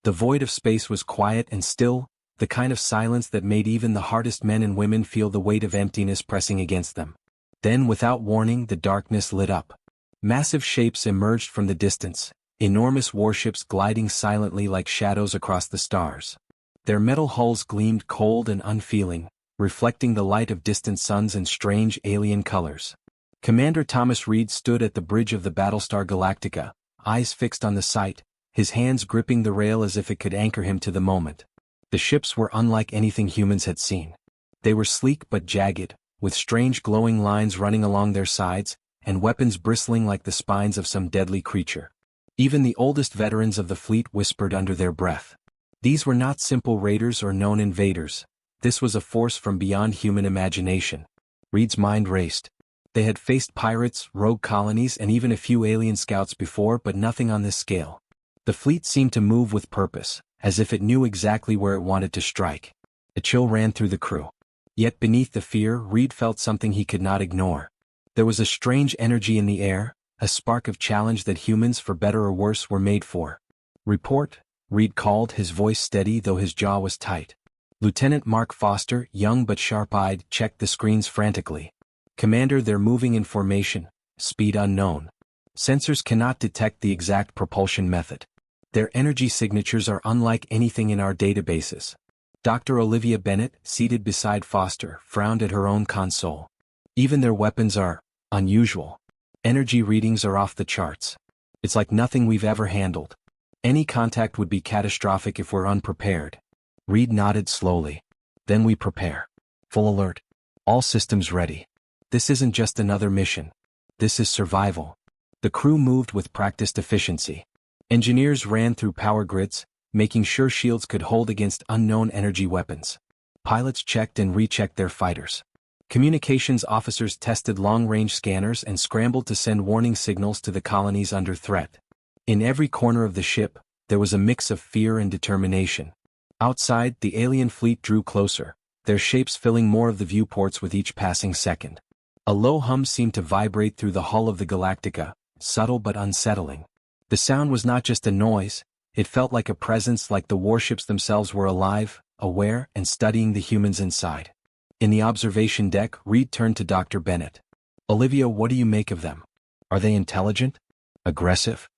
The void of space was quiet and still, the kind of silence that made even the hardest men and women feel the weight of emptiness pressing against them. Then, without warning, the darkness lit up. Massive shapes emerged from the distance, enormous warships gliding silently like shadows across the stars. Their metal hulls gleamed cold and unfeeling, reflecting the light of distant suns in strange alien colors. Commander Thomas Reed stood at the bridge of the Battlestar Galactica, eyes fixed on the sight, his hands gripping the rail as if it could anchor him to the moment. The ships were unlike anything humans had seen. They were sleek but jagged, with strange glowing lines running along their sides, and weapons bristling like the spines of some deadly creature. Even the oldest veterans of the fleet whispered under their breath. These were not simple raiders or known invaders. This was a force from beyond human imagination. Reed's mind raced. They had faced pirates, rogue colonies, and even a few alien scouts before, but nothing on this scale. The fleet seemed to move with purpose, as if it knew exactly where it wanted to strike. A chill ran through the crew. Yet beneath the fear, Reed felt something he could not ignore. There was a strange energy in the air, a spark of challenge that humans, for better or worse, were made for. "Report," Reed called, his voice steady though his jaw was tight. Lieutenant Mark Foster, young but sharp-eyed, checked the screens frantically. "Commander, they're moving in formation, speed unknown. Sensors cannot detect the exact propulsion method. Their energy signatures are unlike anything in our databases." Dr. Olivia Bennett, seated beside Foster, frowned at her own console. "Even their weapons are unusual. Energy readings are off the charts. It's like nothing we've ever handled. Any contact would be catastrophic if we're unprepared." Reed nodded slowly. "Then we prepare. Full alert. All systems ready. This isn't just another mission. This is survival." The crew moved with practiced efficiency. Engineers ran through power grids, making sure shields could hold against unknown energy weapons. Pilots checked and rechecked their fighters. Communications officers tested long-range scanners and scrambled to send warning signals to the colonies under threat. In every corner of the ship, there was a mix of fear and determination. Outside, the alien fleet drew closer, their shapes filling more of the viewports with each passing second. A low hum seemed to vibrate through the hull of the Galactica, subtle but unsettling. The sound was not just a noise, it felt like a presence, like the warships themselves were alive, aware, and studying the humans inside. In the observation deck, Reed turned to Dr. Bennett. "Olivia, what do you make of them? Are they intelligent? Aggressive?"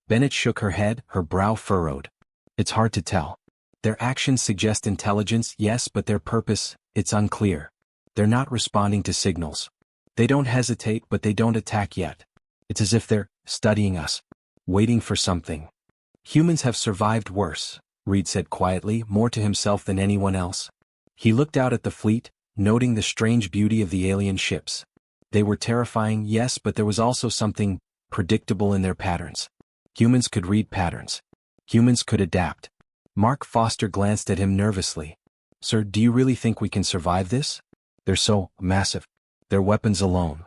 Bennett shook her head, her brow furrowed. "It's hard to tell. Their actions suggest intelligence, yes, but their purpose, it's unclear. They're not responding to signals. They don't hesitate, but they don't attack yet. It's as if they're studying us, waiting for something." "Humans have survived worse," Reed said quietly, more to himself than anyone else. He looked out at the fleet, noting the strange beauty of the alien ships. They were terrifying, yes, but there was also something predictable in their patterns. Humans could read patterns. Humans could adapt. Mark Foster glanced at him nervously. "Sir, do you really think we can survive this? They're so massive. Their weapons alone."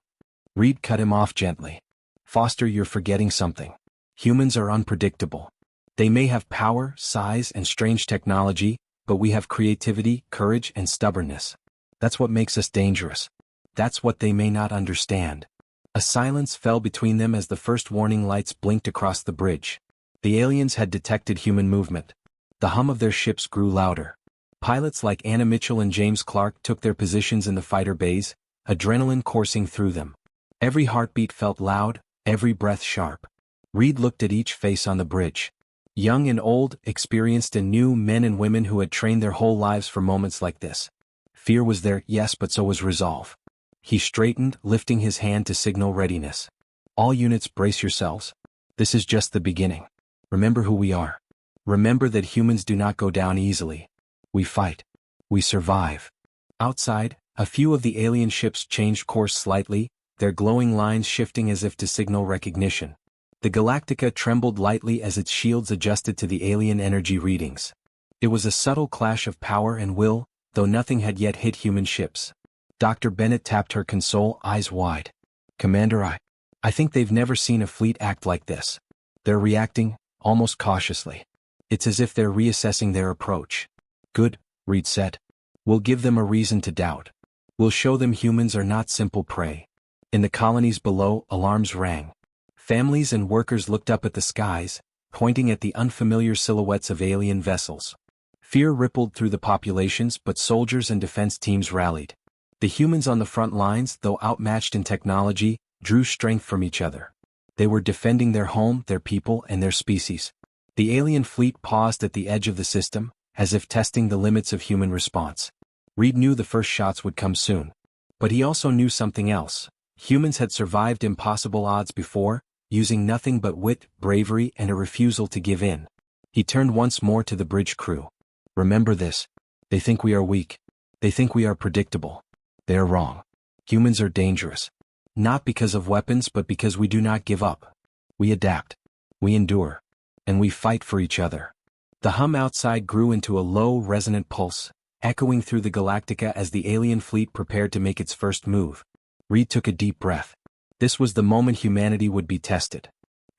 Reed cut him off gently. "Foster, you're forgetting something. Humans are unpredictable. They may have power, size, and strange technology, but we have creativity, courage, and stubbornness. That's what makes us dangerous. That's what they may not understand." A silence fell between them as the first warning lights blinked across the bridge. The aliens had detected human movement. The hum of their ships grew louder. Pilots like Anna Mitchell and James Clark took their positions in the fighter bays, adrenaline coursing through them. Every heartbeat felt loud, every breath sharp. Reed looked at each face on the bridge. Young and old, experienced and new, men and women who had trained their whole lives for moments like this. Fear was there, yes, but so was resolve. He straightened, lifting his hand to signal readiness. "All units, brace yourselves. This is just the beginning. Remember who we are. Remember that humans do not go down easily. We fight. We survive." Outside, a few of the alien ships changed course slightly, their glowing lines shifting as if to signal recognition. The Galactica trembled lightly as its shields adjusted to the alien energy readings. It was a subtle clash of power and will, though nothing had yet hit human ships. Dr. Bennett tapped her console, eyes wide. "Commander, I think they've never seen a fleet act like this. They're reacting, almost cautiously. It's as if they're reassessing their approach." "Good," Reed said. "We'll give them a reason to doubt. We'll show them humans are not simple prey." In the colonies below, alarms rang. Families and workers looked up at the skies, pointing at the unfamiliar silhouettes of alien vessels. Fear rippled through the populations, but soldiers and defense teams rallied. The humans on the front lines, though outmatched in technology, drew strength from each other. They were defending their home, their people, and their species. The alien fleet paused at the edge of the system, as if testing the limits of human response. Reed knew the first shots would come soon. But he also knew something else. Humans had survived impossible odds before, using nothing but wit, bravery, and a refusal to give in. He turned once more to the bridge crew. Remember this. They think we are weak. They think we are predictable. They are wrong. Humans are dangerous. Not because of weapons, but because we do not give up. We adapt. We endure. And we fight for each other. The hum outside grew into a low, resonant pulse, echoing through the Galactica as the alien fleet prepared to make its first move. Reed took a deep breath. This was the moment humanity would be tested.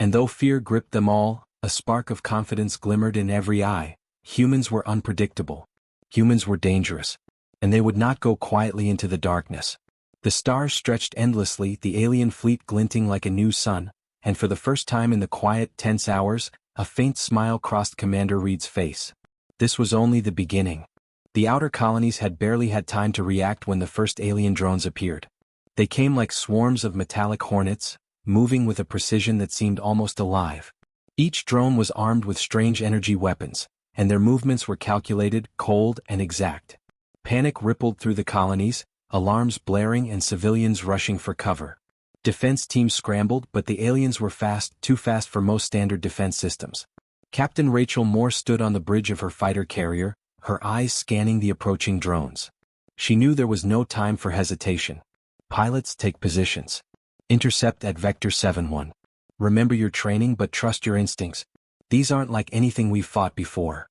And though fear gripped them all, a spark of confidence glimmered in every eye. Humans were unpredictable. Humans were dangerous. And they would not go quietly into the darkness. The stars stretched endlessly, the alien fleet glinting like a new sun, and for the first time in the quiet, tense hours, a faint smile crossed Commander Reed's face. This was only the beginning. The outer colonies had barely had time to react when the first alien drones appeared. They came like swarms of metallic hornets, moving with a precision that seemed almost alive. Each drone was armed with strange energy weapons, and their movements were calculated, cold, and exact. Panic rippled through the colonies, alarms blaring and civilians rushing for cover. Defense teams scrambled, but the aliens were fast, too fast for most standard defense systems. Captain Rachel Moore stood on the bridge of her fighter carrier, her eyes scanning the approaching drones. She knew there was no time for hesitation. Pilots, take positions. Intercept at Vector 7-1. Remember your training, but trust your instincts. These aren't like anything we've fought before.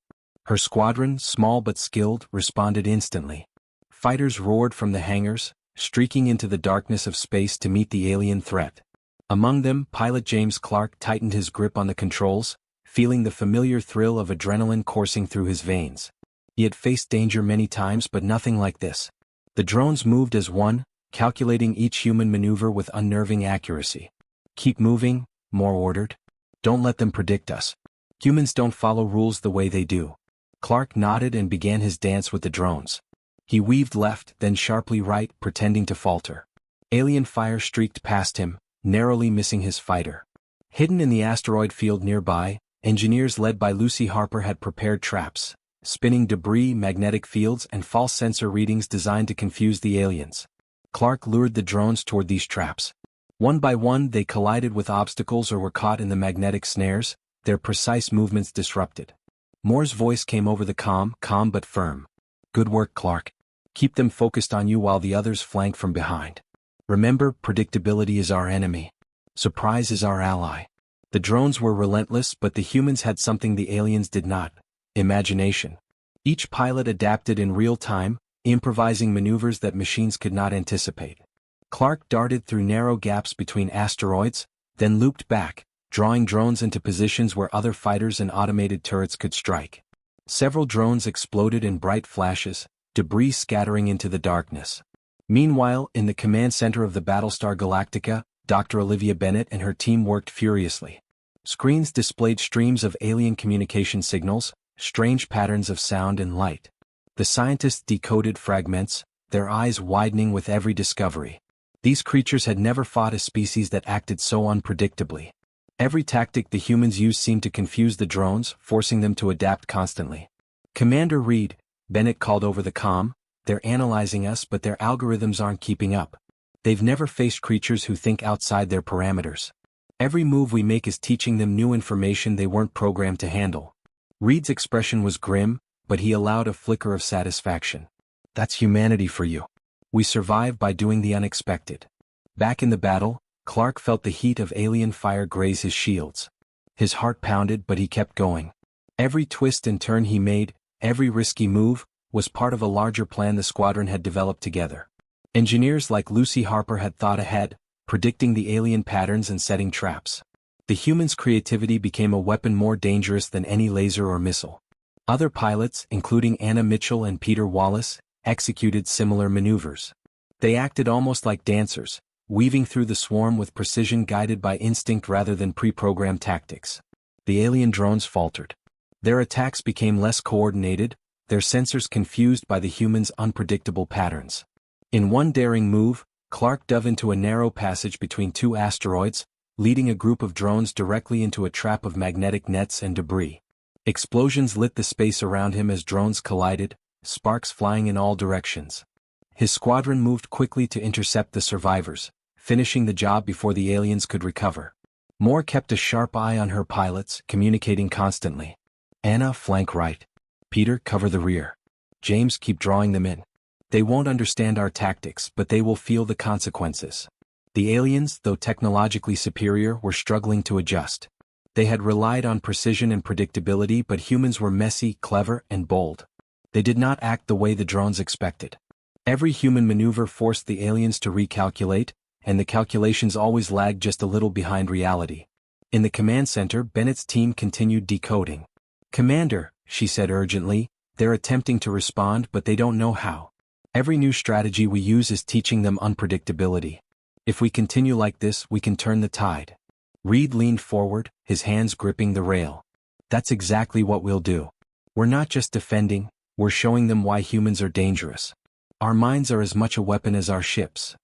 Her squadron, small but skilled, responded instantly. Fighters roared from the hangars, streaking into the darkness of space to meet the alien threat. Among them, pilot James Clark tightened his grip on the controls, feeling the familiar thrill of adrenaline coursing through his veins. He had faced danger many times, but nothing like this. The drones moved as one, calculating each human maneuver with unnerving accuracy. Keep moving, Moore ordered. Don't let them predict us. Humans don't follow rules the way they do. Clark nodded and began his dance with the drones. He weaved left, then sharply right, pretending to falter. Alien fire streaked past him, narrowly missing his fighter. Hidden in the asteroid field nearby, engineers led by Lucy Harper had prepared traps, spinning debris, magnetic fields, and false sensor readings designed to confuse the aliens. Clark lured the drones toward these traps. One by one, they collided with obstacles or were caught in the magnetic snares, their precise movements disrupted. Moore's voice came over the calm but firm. Good work, Clark. Keep them focused on you while the others flank from behind. Remember, predictability is our enemy. Surprise is our ally. The drones were relentless, but the humans had something the aliens did not: imagination. Each pilot adapted in real time, improvising maneuvers that machines could not anticipate. Clark darted through narrow gaps between asteroids, then looped back, drawing drones into positions where other fighters and automated turrets could strike. Several drones exploded in bright flashes, debris scattering into the darkness. Meanwhile, in the command center of the Battlestar Galactica, Dr. Olivia Bennett and her team worked furiously. Screens displayed streams of alien communication signals, strange patterns of sound and light. The scientists decoded fragments, their eyes widening with every discovery. These creatures had never fought a species that acted so unpredictably. Every tactic the humans used seemed to confuse the drones, forcing them to adapt constantly. Commander Reed, Bennett called over the comm, they're analyzing us, but their algorithms aren't keeping up. They've never faced creatures who think outside their parameters. Every move we make is teaching them new information they weren't programmed to handle. Reed's expression was grim, but he allowed a flicker of satisfaction. That's humanity for you. We survive by doing the unexpected. Back in the battle, Clark felt the heat of alien fire graze his shields. His heart pounded, but he kept going. Every twist and turn he made, every risky move, was part of a larger plan the squadron had developed together. Engineers like Lucy Harper had thought ahead, predicting the alien patterns and setting traps. The humans' creativity became a weapon more dangerous than any laser or missile. Other pilots, including Anna Mitchell and Peter Wallace, executed similar maneuvers. They acted almost like dancers, weaving through the swarm with precision guided by instinct rather than pre-programmed tactics. The alien drones faltered. Their attacks became less coordinated, their sensors confused by the humans' unpredictable patterns. In one daring move, Clark dove into a narrow passage between two asteroids, leading a group of drones directly into a trap of magnetic nets and debris. Explosions lit the space around him as drones collided, sparks flying in all directions. His squadron moved quickly to intercept the survivors, finishing the job before the aliens could recover. Moore kept a sharp eye on her pilots, communicating constantly. Anna, flank right. Peter, cover the rear. James, keep drawing them in. They won't understand our tactics, but they will feel the consequences. The aliens, though technologically superior, were struggling to adjust. They had relied on precision and predictability, but humans were messy, clever, and bold. They did not act the way the drones expected. Every human maneuver forced the aliens to recalculate, and the calculations always lagged just a little behind reality. In the command center, Bennett's team continued decoding. "Commander," she said urgently, "they're attempting to respond, but they don't know how. Every new strategy we use is teaching them unpredictability. If we continue like this, we can turn the tide." Reed leaned forward, his hands gripping the rail. "That's exactly what we'll do. We're not just defending, we're showing them why humans are dangerous. Our minds are as much a weapon as our ships."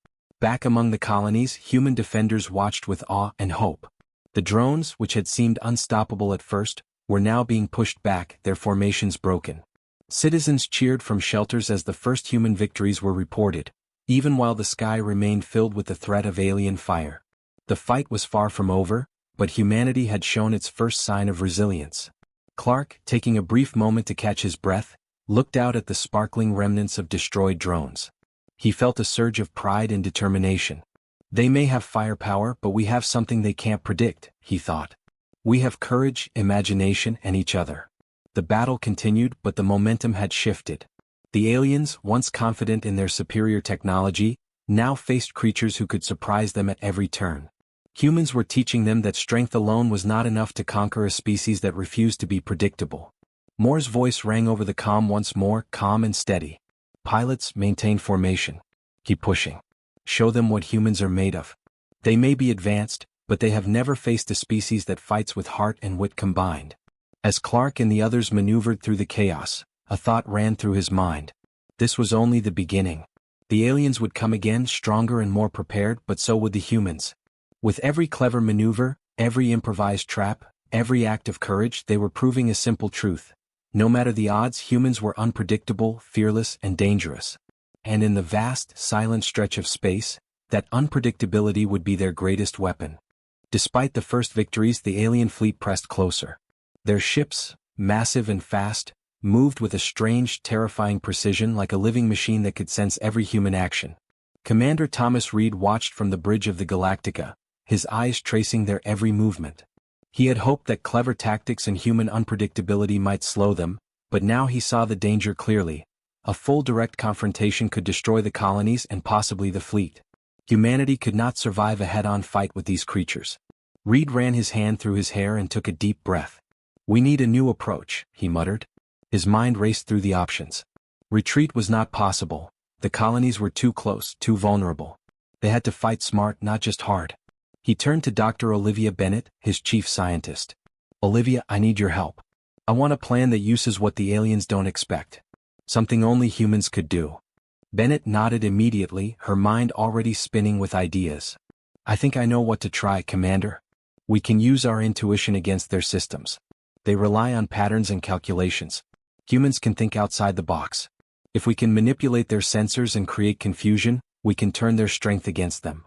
Back among the colonies, human defenders watched with awe and hope. The drones, which had seemed unstoppable at first, were now being pushed back, their formations broken. Citizens cheered from shelters as the first human victories were reported, even while the sky remained filled with the threat of alien fire. The fight was far from over, but humanity had shown its first sign of resilience. Clark, taking a brief moment to catch his breath, looked out at the sparkling remnants of destroyed drones. He felt a surge of pride and determination. "They may have firepower, but we have something they can't predict," he thought. "We have courage, imagination, and each other." The battle continued, but the momentum had shifted. The aliens, once confident in their superior technology, now faced creatures who could surprise them at every turn. Humans were teaching them that strength alone was not enough to conquer a species that refused to be predictable. Moore's voice rang over the comm once more, calm and steady. "Pilots, maintain formation. Keep pushing. Show them what humans are made of. They may be advanced, but they have never faced a species that fights with heart and wit combined." As Clark and the others maneuvered through the chaos, a thought ran through his mind. This was only the beginning. The aliens would come again, stronger and more prepared, but so would the humans. With every clever maneuver, every improvised trap, every act of courage, they were proving a simple truth. No matter the odds, humans were unpredictable, fearless, and dangerous. And in the vast, silent stretch of space, that unpredictability would be their greatest weapon. Despite the first victories, the alien fleet pressed closer. Their ships, massive and fast, moved with a strange, terrifying precision, like a living machine that could sense every human action. Commander Thomas Reed watched from the bridge of the Galactica, his eyes tracing their every movement. He had hoped that clever tactics and human unpredictability might slow them, but now he saw the danger clearly. A full direct confrontation could destroy the colonies and possibly the fleet. Humanity could not survive a head-on fight with these creatures. Reed ran his hand through his hair and took a deep breath. "We need a new approach," he muttered. His mind raced through the options. Retreat was not possible. The colonies were too close, too vulnerable. They had to fight smart, not just hard. He turned to Dr. Olivia Bennett, his chief scientist. "Olivia, I need your help. I want a plan that uses what the aliens don't expect. Something only humans could do." Bennett nodded immediately, her mind already spinning with ideas. "I think I know what to try, Commander. We can use our intuition against their systems. They rely on patterns and calculations. Humans can think outside the box. If we can manipulate their sensors and create confusion, we can turn their strength against them."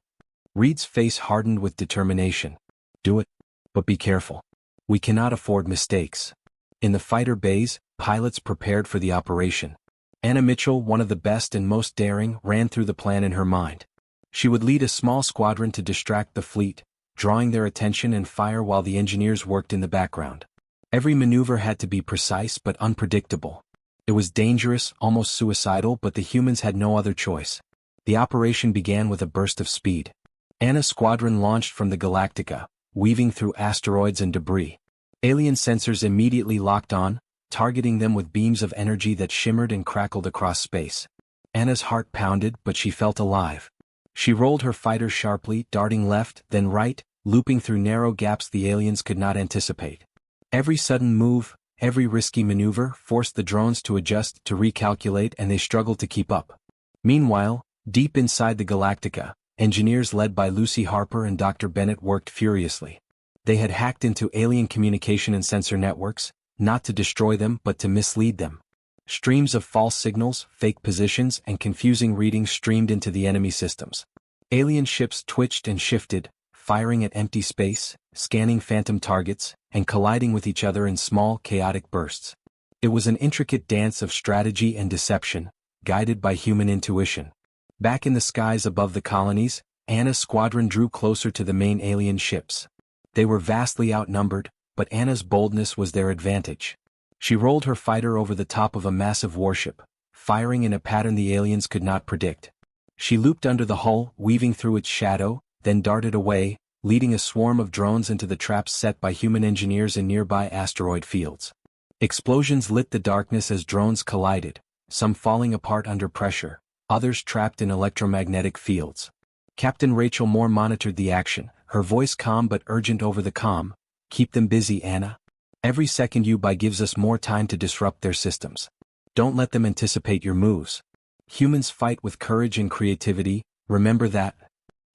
Reed's face hardened with determination. "Do it. But be careful. We cannot afford mistakes." In the fighter bays, pilots prepared for the operation. Anna Mitchell, one of the best and most daring, ran through the plan in her mind. She would lead a small squadron to distract the fleet, drawing their attention and fire while the engineers worked in the background. Every maneuver had to be precise but unpredictable. It was dangerous, almost suicidal, but the humans had no other choice. The operation began with a burst of speed. Anna's squadron launched from the Galactica, weaving through asteroids and debris. Alien sensors immediately locked on, targeting them with beams of energy that shimmered and crackled across space. Anna's heart pounded, but she felt alive. She rolled her fighter sharply, darting left, then right, looping through narrow gaps the aliens could not anticipate. Every sudden move, every risky maneuver forced the drones to adjust, to recalculate, and they struggled to keep up. Meanwhile, deep inside the Galactica, engineers led by Lucy Harper and Dr. Bennett worked furiously. They had hacked into alien communication and sensor networks, not to destroy them but to mislead them. Streams of false signals, fake positions, and confusing readings streamed into the enemy systems. Alien ships twitched and shifted, firing at empty space, scanning phantom targets, and colliding with each other in small, chaotic bursts. It was an intricate dance of strategy and deception, guided by human intuition. Back in the skies above the colonies, Anna's squadron drew closer to the main alien ships. They were vastly outnumbered, but Anna's boldness was their advantage. She rolled her fighter over the top of a massive warship, firing in a pattern the aliens could not predict. She looped under the hull, weaving through its shadow, then darted away, leading a swarm of drones into the traps set by human engineers in nearby asteroid fields. Explosions lit the darkness as drones collided, some falling apart under pressure, others trapped in electromagnetic fields. Captain Rachel Moore monitored the action, her voice calm but urgent over the comm. "Keep them busy, Anna. Every second you buy gives us more time to disrupt their systems. Don't let them anticipate your moves. Humans fight with courage and creativity, remember that."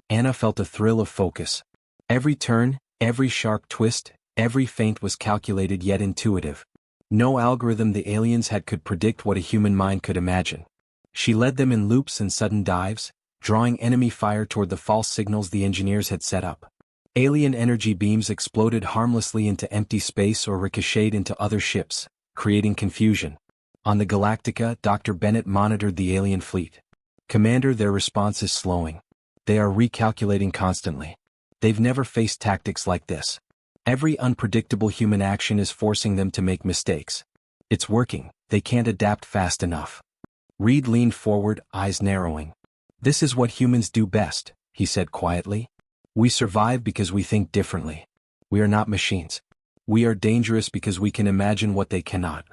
Anna felt a thrill of focus. Every turn, every sharp twist, every feint was calculated yet intuitive. No algorithm the aliens had could predict what a human mind could imagine. She led them in loops and sudden dives, drawing enemy fire toward the false signals the engineers had set up. Alien energy beams exploded harmlessly into empty space or ricocheted into other ships, creating confusion. On the Galactica, Dr. Bennett monitored the alien fleet. "Commander, their response is slowing. They are recalculating constantly. They've never faced tactics like this. Every unpredictable human action is forcing them to make mistakes. It's working, they can't adapt fast enough." Reed leaned forward, eyes narrowing. "This is what humans do best," he said quietly. "We survive because we think differently. We are not machines. We are dangerous because we can imagine what they cannot."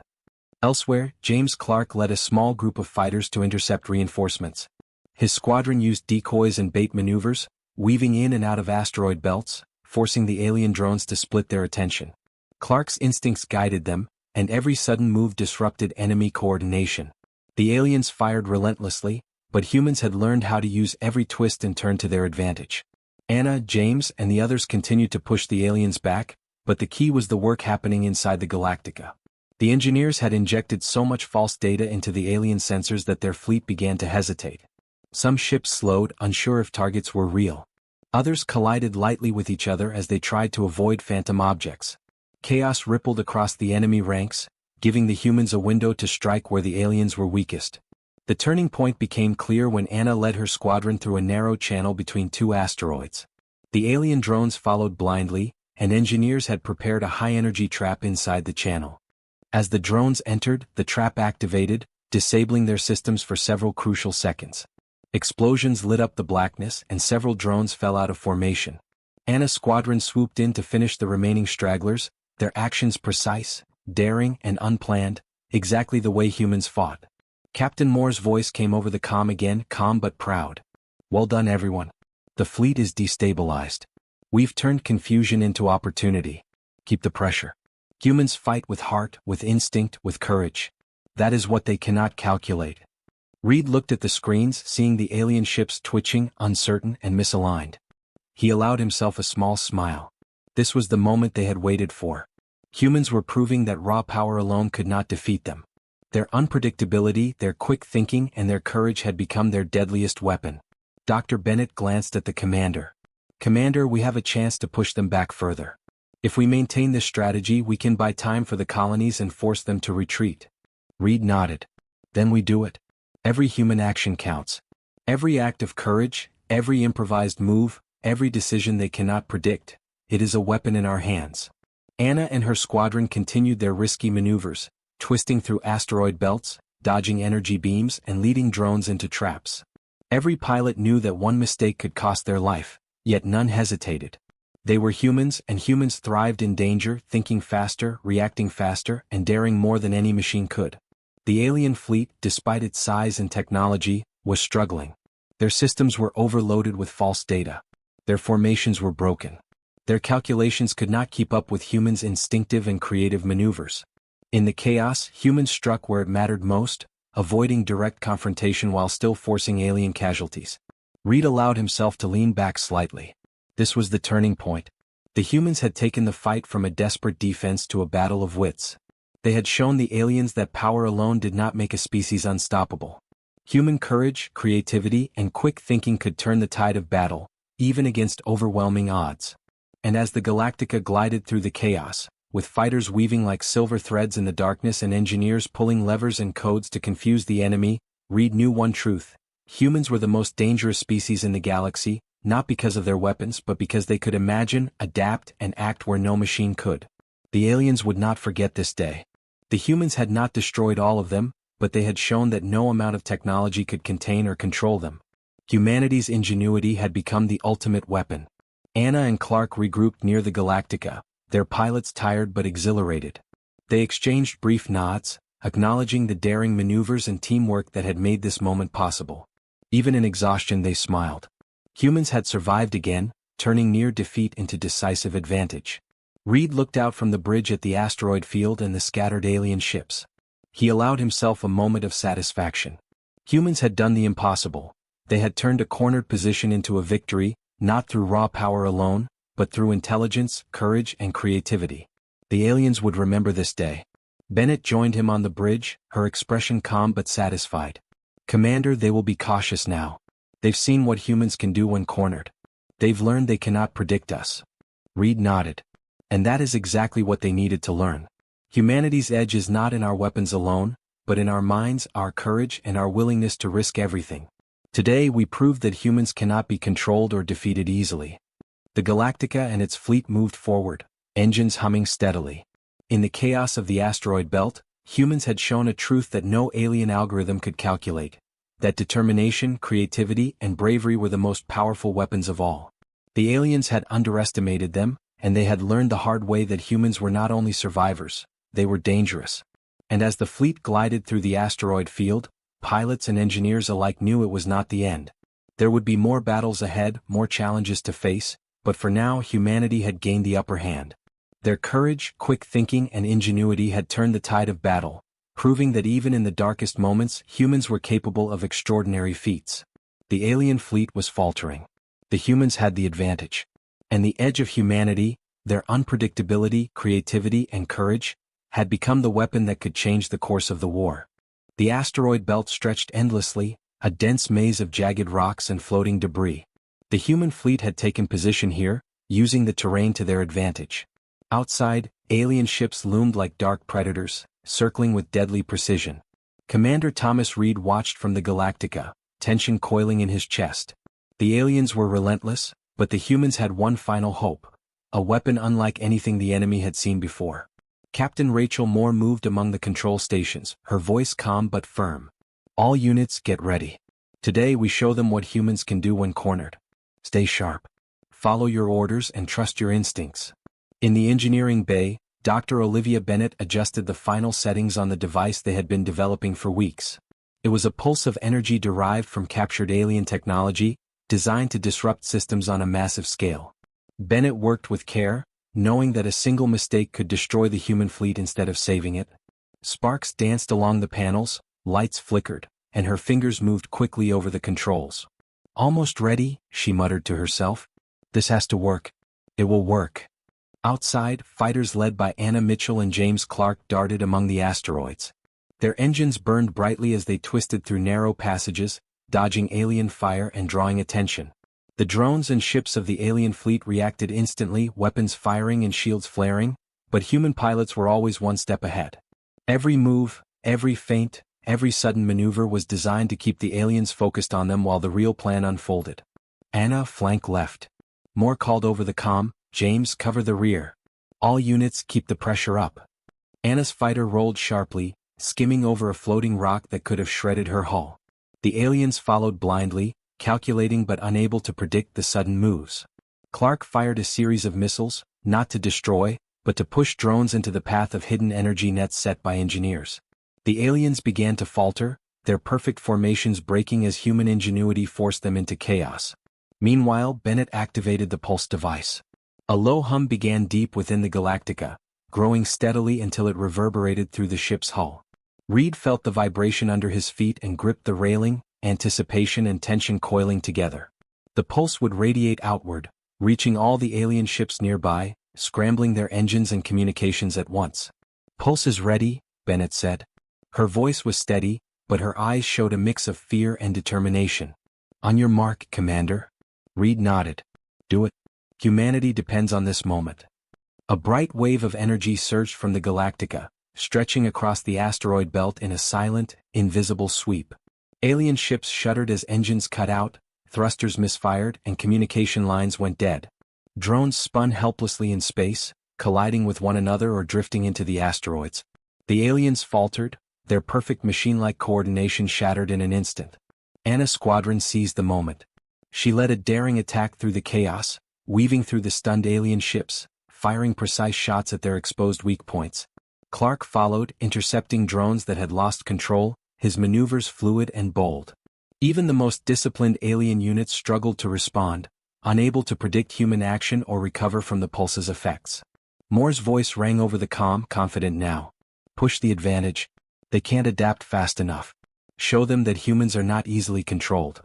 Elsewhere, James Clark led a small group of fighters to intercept reinforcements. His squadron used decoys and bait maneuvers, weaving in and out of asteroid belts, forcing the alien drones to split their attention. Clark's instincts guided them, and every sudden move disrupted enemy coordination. The aliens fired relentlessly, but humans had learned how to use every twist and turn to their advantage. Anna, James, and the others continued to push the aliens back, but the key was the work happening inside the Galactica. The engineers had injected so much false data into the alien sensors that their fleet began to hesitate. Some ships slowed, unsure if targets were real. Others collided lightly with each other as they tried to avoid phantom objects. Chaos rippled across the enemy ranks, giving the humans a window to strike where the aliens were weakest. The turning point became clear when Anna led her squadron through a narrow channel between two asteroids. The alien drones followed blindly, and engineers had prepared a high-energy trap inside the channel. As the drones entered, the trap activated, disabling their systems for several crucial seconds. Explosions lit up the blackness and several drones fell out of formation. Anna's squadron swooped in to finish the remaining stragglers, their actions precise, daring, and unplanned, exactly the way humans fought. Captain Moore's voice came over the comm again, calm but proud. "Well done, everyone. The fleet is destabilized. We've turned confusion into opportunity. Keep the pressure. Humans fight with heart, with instinct, with courage. That is what they cannot calculate." Reed looked at the screens, seeing the alien ships twitching, uncertain, and misaligned. He allowed himself a small smile. This was the moment they had waited for. Humans were proving that raw power alone could not defeat them. Their unpredictability, their quick thinking, and their courage had become their deadliest weapon. Dr. Bennett glanced at the commander. "Commander, we have a chance to push them back further. If we maintain this strategy, we can buy time for the colonies and force them to retreat." Reed nodded. "Then we do it. Every human action counts. Every act of courage, every improvised move, every decision they cannot predict. It is a weapon in our hands." Anna and her squadron continued their risky maneuvers, twisting through asteroid belts, dodging energy beams, and leading drones into traps. Every pilot knew that one mistake could cost their life, yet none hesitated. They were humans, and humans thrived in danger, thinking faster, reacting faster, and daring more than any machine could. The alien fleet, despite its size and technology, was struggling. Their systems were overloaded with false data. Their formations were broken. Their calculations could not keep up with humans' instinctive and creative maneuvers. In the chaos, humans struck where it mattered most, avoiding direct confrontation while still forcing alien casualties. Reed allowed himself to lean back slightly. This was the turning point. The humans had taken the fight from a desperate defense to a battle of wits. They had shown the aliens that power alone did not make a species unstoppable. Human courage, creativity, and quick thinking could turn the tide of battle, even against overwhelming odds. And as the Galactica glided through the chaos, with fighters weaving like silver threads in the darkness and engineers pulling levers and codes to confuse the enemy, Reed knew one truth. Humans were the most dangerous species in the galaxy, not because of their weapons but because they could imagine, adapt, and act where no machine could. The aliens would not forget this day. The humans had not destroyed all of them, but they had shown that no amount of technology could contain or control them. Humanity's ingenuity had become the ultimate weapon. Anna and Clark regrouped near the Galactica, their pilots tired but exhilarated. They exchanged brief nods, acknowledging the daring maneuvers and teamwork that had made this moment possible. Even in exhaustion they smiled. Humans had survived again, turning near defeat into decisive advantage. Reed looked out from the bridge at the asteroid field and the scattered alien ships. He allowed himself a moment of satisfaction. Humans had done the impossible. They had turned a cornered position into a victory, not through raw power alone, but through intelligence, courage, and creativity. The aliens would remember this day. Bennett joined him on the bridge, her expression calm but satisfied. "Commander, they will be cautious now. They've seen what humans can do when cornered. They've learned they cannot predict us." Reed nodded. And that is exactly what they needed to learn. Humanity's edge is not in our weapons alone, but in our minds, our courage, and our willingness to risk everything. Today we proved that humans cannot be controlled or defeated easily. The Galactica and its fleet moved forward, engines humming steadily. In the chaos of the asteroid belt, humans had shown a truth that no alien algorithm could calculate. That determination, creativity, and bravery were the most powerful weapons of all. The aliens had underestimated them, and they had learned the hard way that humans were not only survivors, they were dangerous. And as the fleet glided through the asteroid field, pilots and engineers alike knew it was not the end. There would be more battles ahead, more challenges to face, but for now humanity had gained the upper hand. Their courage, quick thinking, and ingenuity had turned the tide of battle, proving that even in the darkest moments, humans were capable of extraordinary feats. The alien fleet was faltering. The humans had the advantage. And the edge of humanity, their unpredictability, creativity, and courage, had become the weapon that could change the course of the war. The asteroid belt stretched endlessly, a dense maze of jagged rocks and floating debris. The human fleet had taken position here, using the terrain to their advantage. Outside, alien ships loomed like dark predators, circling with deadly precision. Commander Thomas Reed watched from the Galactica, tension coiling in his chest. The aliens were relentless, but the humans had one final hope, a weapon unlike anything the enemy had seen before. Captain Rachel Moore moved among the control stations, her voice calm but firm. "All units, get ready. Today we show them what humans can do when cornered. Stay sharp. Follow your orders and trust your instincts." In the engineering bay, Dr. Olivia Bennett adjusted the final settings on the device they had been developing for weeks. It was a pulse of energy derived from captured alien technology, designed to disrupt systems on a massive scale. Bennett worked with care, knowing that a single mistake could destroy the human fleet instead of saving it. Sparks danced along the panels, lights flickered, and her fingers moved quickly over the controls. "Almost ready," she muttered to herself. "This has to work. It will work." Outside, fighters led by Anna Mitchell and James Clark darted among the asteroids. Their engines burned brightly as they twisted through narrow passages, dodging alien fire and drawing attention. The drones and ships of the alien fleet reacted instantly, weapons firing and shields flaring, but human pilots were always one step ahead. Every move, every feint, every sudden maneuver was designed to keep the aliens focused on them while the real plan unfolded. Anna, flank left. Moore called over the comm, "James, cover the rear. All units, keep the pressure up." Anna's fighter rolled sharply, skimming over a floating rock that could have shredded her hull. The aliens followed blindly, calculating but unable to predict the sudden moves. Clark fired a series of missiles, not to destroy, but to push drones into the path of hidden energy nets set by engineers. The aliens began to falter, their perfect formations breaking as human ingenuity forced them into chaos. Meanwhile, Bennett activated the pulse device. A low hum began deep within the Galactica, growing steadily until it reverberated through the ship's hull. Reed felt the vibration under his feet and gripped the railing, anticipation and tension coiling together. The pulse would radiate outward, reaching all the alien ships nearby, scrambling their engines and communications at once. "Pulse is ready," Bennett said. Her voice was steady, but her eyes showed a mix of fear and determination. "On your mark, Commander." Reed nodded. "Do it. Humanity depends on this moment." A bright wave of energy surged from the Galactica, stretching across the asteroid belt in a silent, invisible sweep. Alien ships shuddered as engines cut out, thrusters misfired, and communication lines went dead. Drones spun helplessly in space, colliding with one another or drifting into the asteroids. The aliens faltered, their perfect machine-like coordination shattered in an instant. Anna's squadron seized the moment. She led a daring attack through the chaos, weaving through the stunned alien ships, firing precise shots at their exposed weak points. Clark followed, intercepting drones that had lost control, his maneuvers fluid and bold. Even the most disciplined alien units struggled to respond, unable to predict human action or recover from the pulse's effects. Moore's voice rang over the comm, confident now. "Push the advantage. They can't adapt fast enough. Show them that humans are not easily controlled."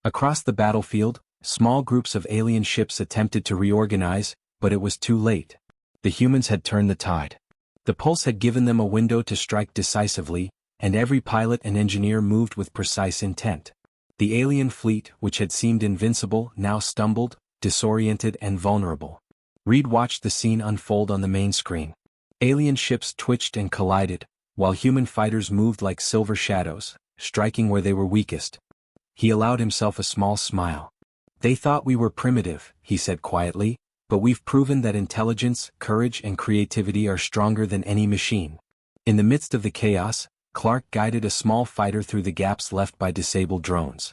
Across the battlefield, small groups of alien ships attempted to reorganize, but it was too late. The humans had turned the tide. The pulse had given them a window to strike decisively, and every pilot and engineer moved with precise intent. The alien fleet, which had seemed invincible, now stumbled, disoriented and vulnerable. Reed watched the scene unfold on the main screen. Alien ships twitched and collided, while human fighters moved like silver shadows, striking where they were weakest. He allowed himself a small smile. "They thought we were primitive," he said quietly, "but we've proven that intelligence, courage and creativity are stronger than any machine." In the midst of the chaos, Clark guided a small fighter through the gaps left by disabled drones.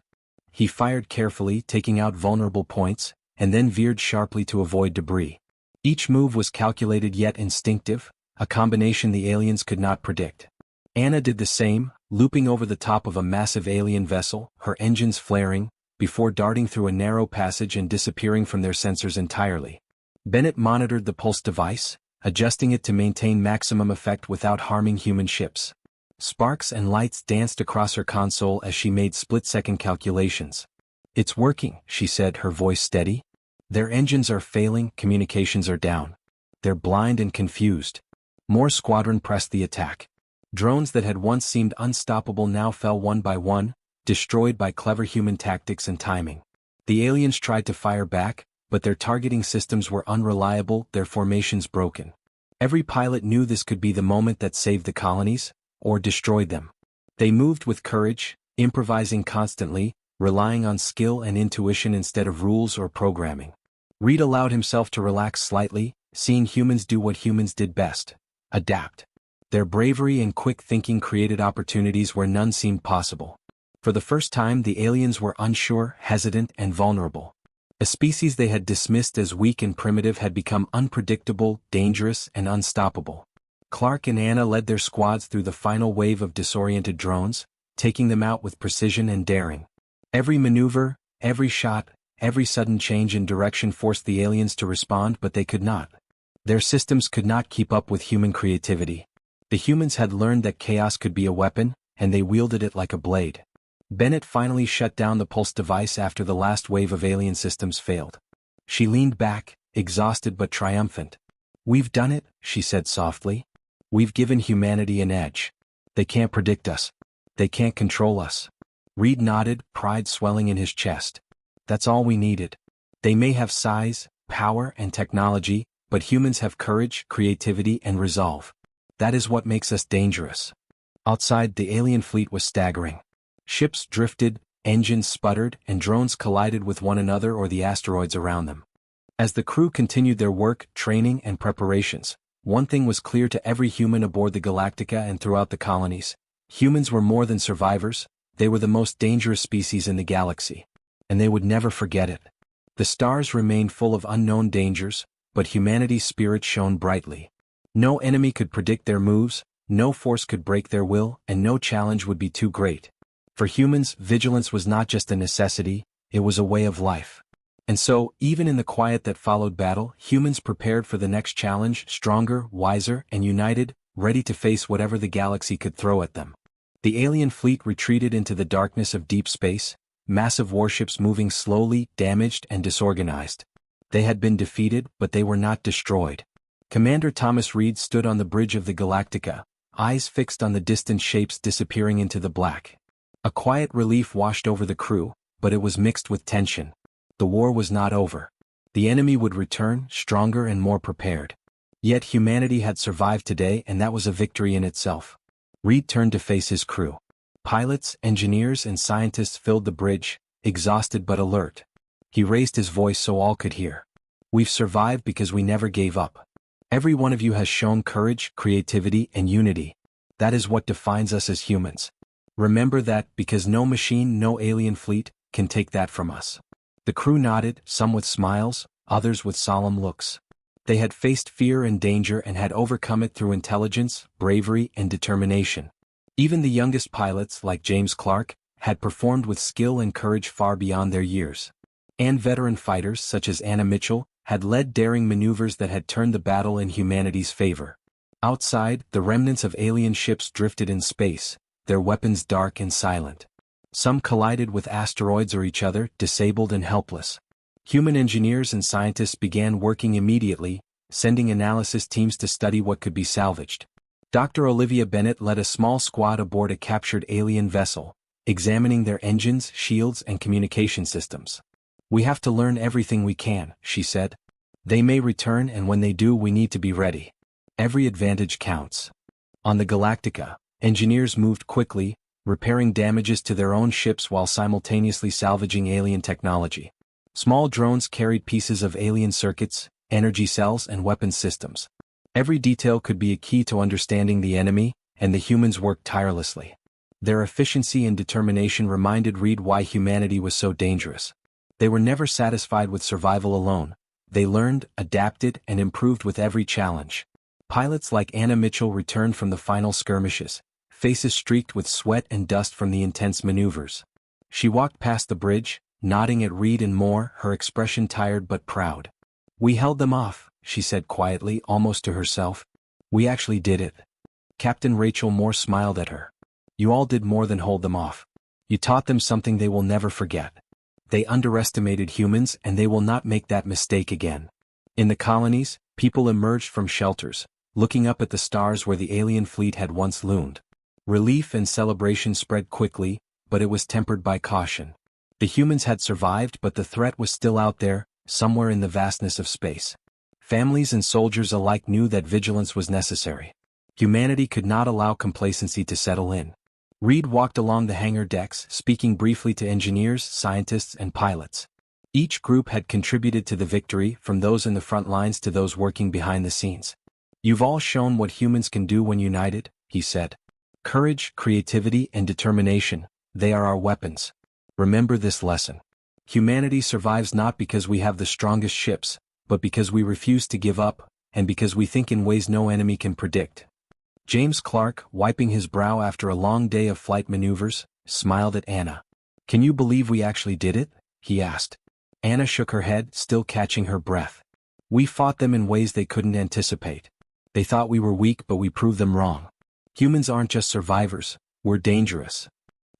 He fired carefully, taking out vulnerable points, and then veered sharply to avoid debris. Each move was calculated yet instinctive, a combination the aliens could not predict. Anna did the same, looping over the top of a massive alien vessel, her engines flaring, before darting through a narrow passage and disappearing from their sensors entirely. Bennett monitored the pulse device, adjusting it to maintain maximum effect without harming human ships. Sparks and lights danced across her console as she made split-second calculations. "It's working," she said, her voice steady. "Their engines are failing, communications are down. They're blind and confused." Moore's squadron pressed the attack. Drones that had once seemed unstoppable now fell one by one, destroyed by clever human tactics and timing. The aliens tried to fire back, but their targeting systems were unreliable, their formations broken. Every pilot knew this could be the moment that saved the colonies, or destroyed them. They moved with courage, improvising constantly, relying on skill and intuition instead of rules or programming. Reed allowed himself to relax slightly, seeing humans do what humans did best: adapt. Their bravery and quick thinking created opportunities where none seemed possible. For the first time, the aliens were unsure, hesitant, and vulnerable. A species they had dismissed as weak and primitive had become unpredictable, dangerous, and unstoppable. Clark and Anna led their squads through the final wave of disoriented drones, taking them out with precision and daring. Every maneuver, every shot, every sudden change in direction forced the aliens to respond, but they could not. Their systems could not keep up with human creativity. The humans had learned that chaos could be a weapon, and they wielded it like a blade. Bennett finally shut down the pulse device after the last wave of alien systems failed. She leaned back, exhausted but triumphant. "We've done it," she said softly. "We've given humanity an edge. They can't predict us. They can't control us." Reed nodded, pride swelling in his chest. "That's all we needed. They may have size, power, and technology, but humans have courage, creativity, and resolve. That is what makes us dangerous." Outside, the alien fleet was staggering. Ships drifted, engines sputtered, and drones collided with one another or the asteroids around them. As the crew continued their work, training, and preparations, one thing was clear to every human aboard the Galactica and throughout the colonies: humans were more than survivors, they were the most dangerous species in the galaxy. And they would never forget it. The stars remained full of unknown dangers, but humanity's spirit shone brightly. No enemy could predict their moves, no force could break their will, and no challenge would be too great. For humans, vigilance was not just a necessity, it was a way of life. And so, even in the quiet that followed battle, humans prepared for the next challenge, stronger, wiser, and united, ready to face whatever the galaxy could throw at them. The alien fleet retreated into the darkness of deep space, massive warships moving slowly, damaged and disorganized. They had been defeated, but they were not destroyed. Commander Thomas Reed stood on the bridge of the Galactica, eyes fixed on the distant shapes disappearing into the black. A quiet relief washed over the crew, but it was mixed with tension. The war was not over. The enemy would return, stronger and more prepared. Yet humanity had survived today, and that was a victory in itself. Reed turned to face his crew. Pilots, engineers and scientists filled the bridge, exhausted but alert. He raised his voice so all could hear. We've survived because we never gave up. Every one of you has shown courage, creativity and unity. That is what defines us as humans. Remember that, because no machine, no alien fleet, can take that from us. The crew nodded, some with smiles, others with solemn looks. They had faced fear and danger and had overcome it through intelligence, bravery, and determination. Even the youngest pilots, like James Clark, had performed with skill and courage far beyond their years. And veteran fighters, such as Anna Mitchell, had led daring maneuvers that had turned the battle in humanity's favor. Outside, the remnants of alien ships drifted in space, their weapons dark and silent. Some collided with asteroids or each other, disabled and helpless. Human engineers and scientists began working immediately, sending analysis teams to study what could be salvaged. Dr. Olivia Bennett led a small squad aboard a captured alien vessel, examining their engines, shields, and communication systems. We have to learn everything we can, she said. They may return, and when they do, we need to be ready. Every advantage counts. On the Galactica, engineers moved quickly, repairing damages to their own ships while simultaneously salvaging alien technology. Small drones carried pieces of alien circuits, energy cells, and weapons systems. Every detail could be a key to understanding the enemy, and the humans worked tirelessly. Their efficiency and determination reminded Reed why humanity was so dangerous. They were never satisfied with survival alone. They learned, adapted, and improved with every challenge. Pilots like Anna Mitchell returned from the final skirmishes, faces streaked with sweat and dust from the intense maneuvers. She walked past the bridge, nodding at Reed and Moore, her expression tired but proud. We held them off, she said quietly, almost to herself. We actually did it. Captain Rachel Moore smiled at her. You all did more than hold them off. You taught them something they will never forget. They underestimated humans, and they will not make that mistake again. In the colonies, people emerged from shelters, looking up at the stars where the alien fleet had once loomed. Relief and celebration spread quickly, but it was tempered by caution. The humans had survived, but the threat was still out there, somewhere in the vastness of space. Families and soldiers alike knew that vigilance was necessary. Humanity could not allow complacency to settle in. Reed walked along the hangar decks, speaking briefly to engineers, scientists, and pilots. Each group had contributed to the victory, from those in the front lines to those working behind the scenes. You've all shown what humans can do when united, he said. Courage, creativity, and determination, they are our weapons. Remember this lesson. Humanity survives not because we have the strongest ships, but because we refuse to give up, and because we think in ways no enemy can predict. James Clark, wiping his brow after a long day of flight maneuvers, smiled at Anna. Can you believe we actually did it? He asked. Anna shook her head, still catching her breath. We fought them in ways they couldn't anticipate. They thought we were weak, but we proved them wrong. Humans aren't just survivors, we're dangerous.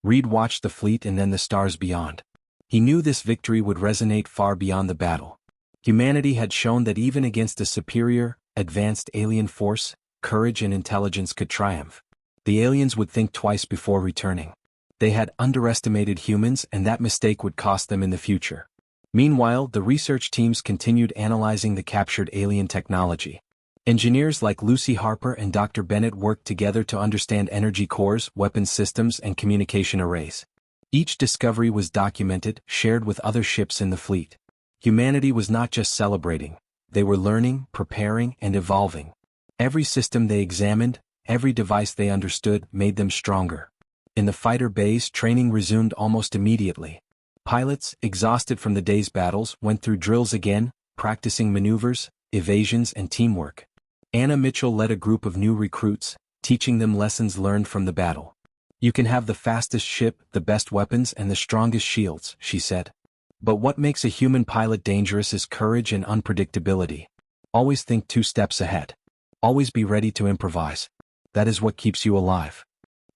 Reed watched the fleet and then the stars beyond. He knew this victory would resonate far beyond the battle. Humanity had shown that even against a superior, advanced alien force, courage and intelligence could triumph. The aliens would think twice before returning. They had underestimated humans, and that mistake would cost them in the future. Meanwhile, the research teams continued analyzing the captured alien technology. Engineers like Lucy Harper and Dr. Bennett worked together to understand energy cores, weapons systems, and communication arrays. Each discovery was documented, shared with other ships in the fleet. Humanity was not just celebrating. They were learning, preparing, and evolving. Every system they examined, every device they understood, made them stronger. In the fighter bays, training resumed almost immediately. Pilots, exhausted from the day's battles, went through drills again, practicing maneuvers, evasions, and teamwork. Anna Mitchell led a group of new recruits, teaching them lessons learned from the battle. You can have the fastest ship, the best weapons, and the strongest shields, she said. But what makes a human pilot dangerous is courage and unpredictability. Always think 2 steps ahead. Always be ready to improvise. That is what keeps you alive.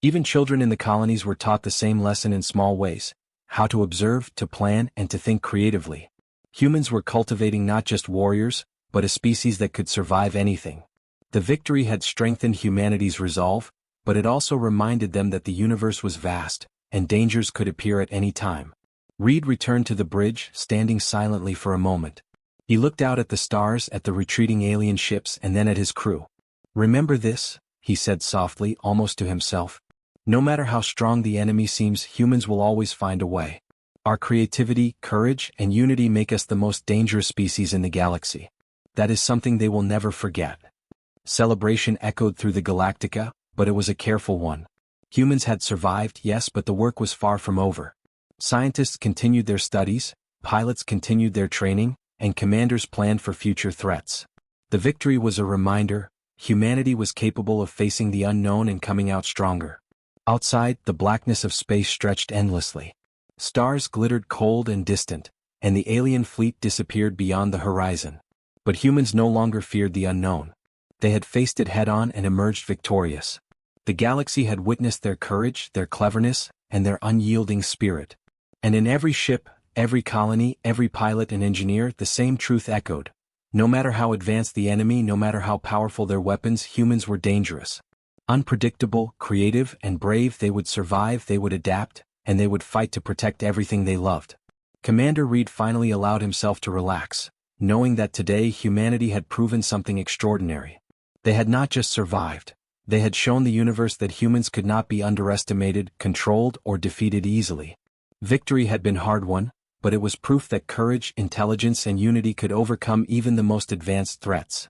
Even children in the colonies were taught the same lesson in small ways: how to observe, to plan, and to think creatively. Humans were cultivating not just warriors, but a species that could survive anything. The victory had strengthened humanity's resolve, but it also reminded them that the universe was vast, and dangers could appear at any time. Reed returned to the bridge, standing silently for a moment. He looked out at the stars, at the retreating alien ships, and then at his crew. "Remember this," he said softly, almost to himself. "No matter how strong the enemy seems, humans will always find a way. Our creativity, courage, and unity make us the most dangerous species in the galaxy. That is something they will never forget." Celebration echoed through the Galactica, but it was a careful one. Humans had survived, yes, but the work was far from over. Scientists continued their studies, pilots continued their training, and commanders planned for future threats. The victory was a reminder: humanity was capable of facing the unknown and coming out stronger. Outside, the blackness of space stretched endlessly. Stars glittered cold and distant, and the alien fleet disappeared beyond the horizon. But humans no longer feared the unknown. They had faced it head-on and emerged victorious. The galaxy had witnessed their courage, their cleverness, and their unyielding spirit. And in every ship, every colony, every pilot and engineer, the same truth echoed: no matter how advanced the enemy, no matter how powerful their weapons, humans were dangerous. Unpredictable, creative, and brave, they would survive, they would adapt, and they would fight to protect everything they loved. Commander Reed finally allowed himself to relax, knowing that today humanity had proven something extraordinary. They had not just survived. They had shown the universe that humans could not be underestimated, controlled, or defeated easily. Victory had been hard-won, but it was proof that courage, intelligence, and unity could overcome even the most advanced threats.